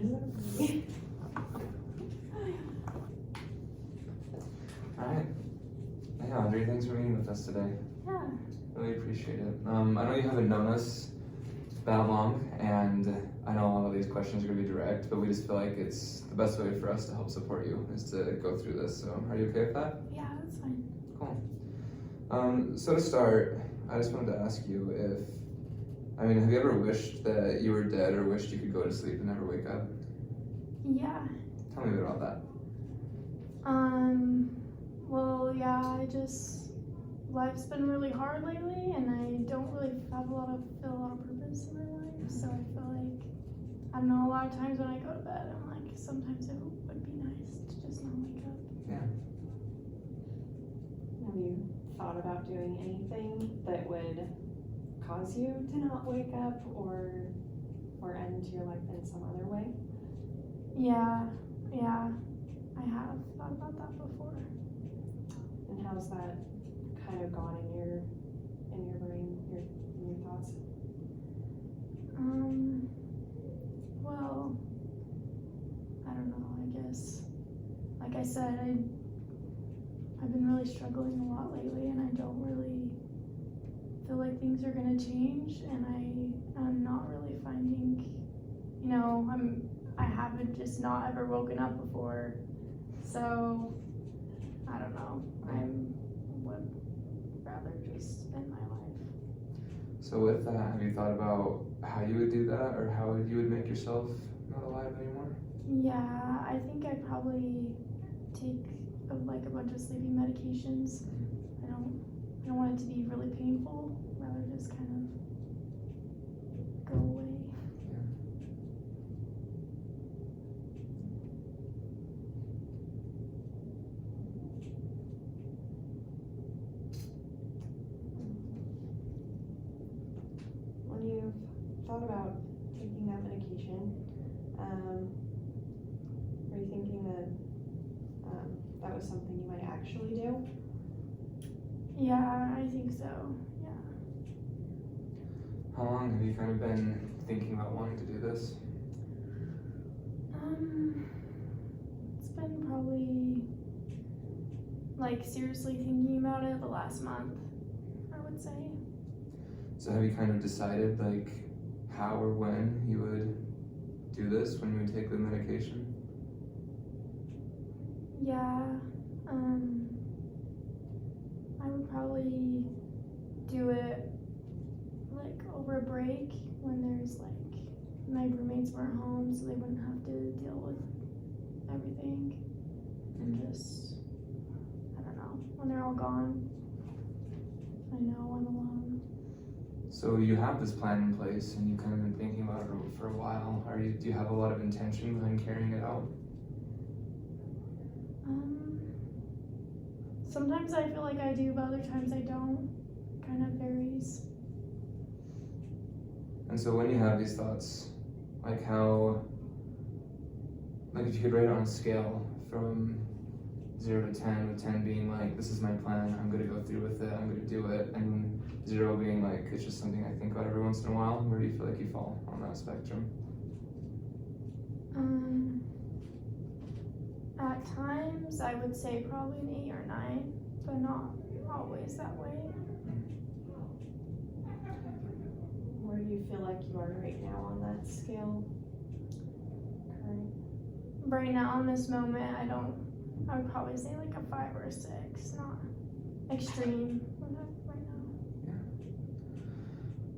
Alright. Hey Audrey, thanks for meeting with us today. Yeah. Really appreciate it. I know you haven't known us that long, and I know a lot of these questions are going to be direct, but we just feel like it's the best way for us to help support you is to go through this. So are you okay with that? Yeah, that's fine. Cool. So to start, I just wanted to ask you have you ever wished that you were dead or wished you could go to sleep and never wake up? Yeah. Tell me a bit about that. Well, yeah, life's been really hard lately, and I don't really feel a lot of purpose in my life, so I feel like, I don't know, a lot of times when I go to bed, I'm like, sometimes it would be nice to just not wake up. Yeah. Have you thought about doing anything that would cause you to not wake up or end your life in some other way? Yeah, I have thought about that before. And how's that kind of gone in your brain, in your thoughts? Well, I don't know, I guess, like I said, I've been really struggling a lot lately, and I don't really feel like things are gonna change, and I'm not really finding, I haven't just not ever woken up before, so I don't know, I would rather just end my life. So with that, have you thought about how you would do that, or how you would make yourself not alive anymore? Yeah, I think I'd probably take a bunch of sleeping medications. I don't want it to be really painful, rather just kind of go away. When you've thought about taking that medication, are you thinking that that was something you might actually do? Yeah, I think so, yeah. How long have you kind of been thinking about wanting to do this? It's been probably, seriously thinking about it the last month, I would say. So have you kind of decided, how or when you would do this, when you would take the medication? Yeah, I would probably do it, over a break when there's, my roommates weren't home, so they wouldn't have to deal with everything. And just, I don't know, when they're all gone, I know I'm alone. So you have this plan in place, and you've kind of been thinking about it for a while. Do you have a lot of intention behind carrying it out? Sometimes I feel like I do, but other times I don't. Kind of varies. And so when you have these thoughts, if you could rate it on a scale from 0 to 10, with 10 being this is my plan, I'm gonna go through with it, I'm gonna do it, and 0 being it's just something I think about every once in a while, where do you feel like you fall on that spectrum? At times, I would say probably an 8 or 9, but not always that way. Where do you feel like you are right now on that scale? Right now, in this moment, I would probably say a 5 or a 6, not extreme right now. Yeah.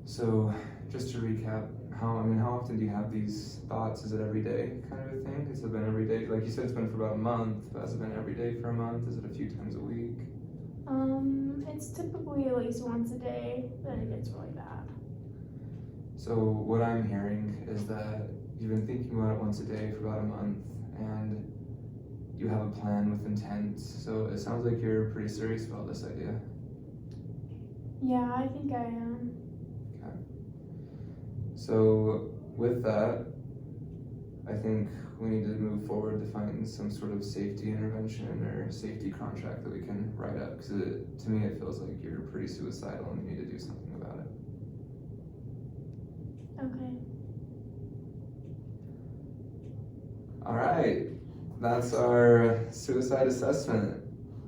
So, just to recap, how often do you have these thoughts? Is it every day kind of a thing? Has it been every day? Like you said, it's been for about a month, but has it been every day for a month? Is it a few times a week? It's typically at least once a day, then it gets really bad. So what I'm hearing is that you've been thinking about it once a day for about a month, and you have a plan with intent. So it sounds like you're pretty serious about this idea. Yeah, I think I am. Okay. So with that, I think we need to move forward to find some sort of safety intervention or safety contract that we can write up, because to me it feels like you're pretty suicidal and you need to do something about it. Okay. All right, that's our suicide assessment.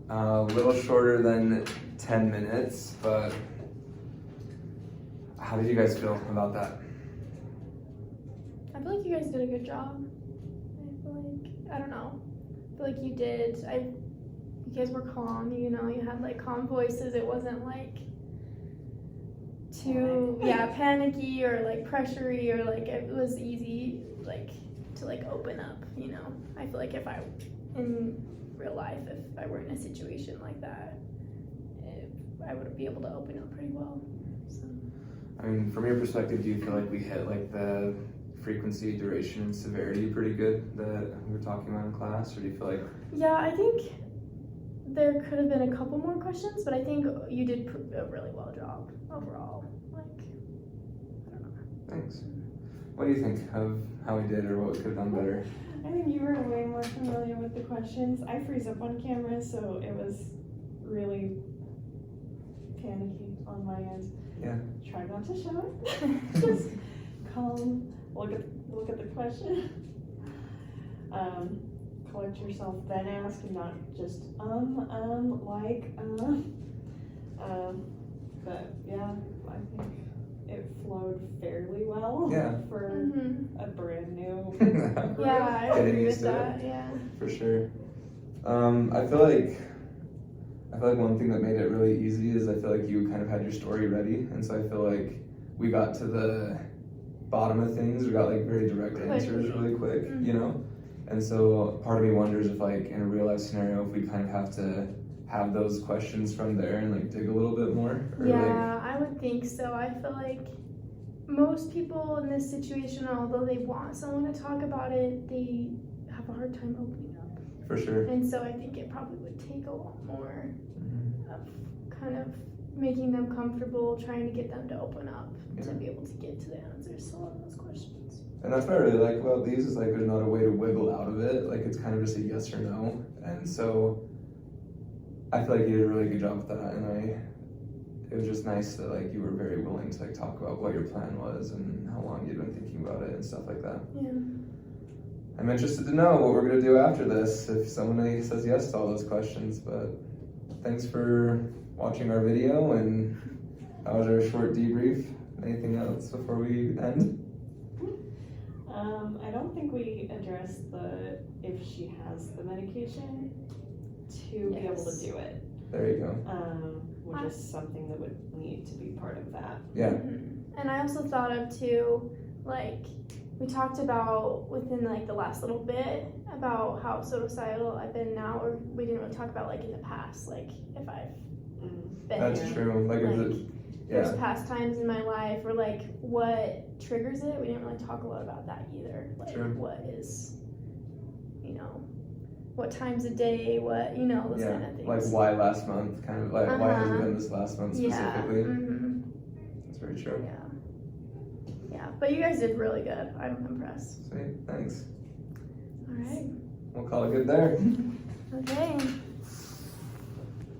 A little shorter than 10 minutes, but how did you guys feel about that? I feel like you guys did a good job. I feel like, I don't know. I feel like you did. You guys were calm, you know, you had like calm voices. It wasn't like too, panicky or like pressury or like it was easy like to like open up, you know. I feel like if I, in real life, if I were in a situation like that, I would be able to open up pretty well. So. I mean, from your perspective, do you feel like we hit like the frequency, duration, and severity pretty good that we were talking about in class, or do you feel like? Yeah, I think there could have been a couple more questions, but I think you did a really well job overall. Like, I don't know. Thanks. What do you think of how we did or what we could have done better? I think you were way more familiar with the questions. I freeze up on camera, so it was really panicky on my end. Yeah. Try not to show it. Just calm. Look at the question. Collect yourself, then ask, and not just but yeah, I think it flowed fairly well. Yeah. For a brand new. Yeah, I Getting agree used with to that. it. Yeah. For sure. I feel like one thing that made it really easy is I feel like you kind of had your story ready, and so I feel like we got to the bottom of things. We got like very direct answers really quick, you know? And so part of me wonders if like in a real life scenario, if we kind of have to have those questions from there and like dig a little bit more. Or Yeah, I would think so. I feel like most people in this situation, although they want someone to talk about it, they have a hard time opening up. For sure. And so I think it probably would take a lot more of kind of making them comfortable, trying to get them to open up to be able to get to the answers to all of those questions. And that's what I really like about these is like there's not a way to wiggle out of it. Like it's kind of just a yes or no. And so I feel like you did a really good job with that, and it was just nice that like you were very willing to like talk about what your plan was and how long you'd been thinking about it and stuff like that. Yeah. I'm interested to know what we're gonna do after this if somebody says yes to all those questions, but thanks for watching our video, and that was our short debrief. Anything else before we end? I don't think we addressed if she has the medication to be able to do it. There you go. Which is something that would need to be part of that. Yeah. And I also thought of too, like, we talked about within like the last little bit about how suicidal I've been now, or we didn't really talk about like in the past, like if I've been That's here. true. Like there's past times in my life, or like what triggers it. We didn't really talk a lot about that either. Like what is, you know, what times a day, what, you know, those kind of things. Like why last month, kind of like why has it been this last month specifically? That's very true. Yeah, but you guys did really good. I'm impressed. Sweet, thanks. All right. We'll call it good there. Okay.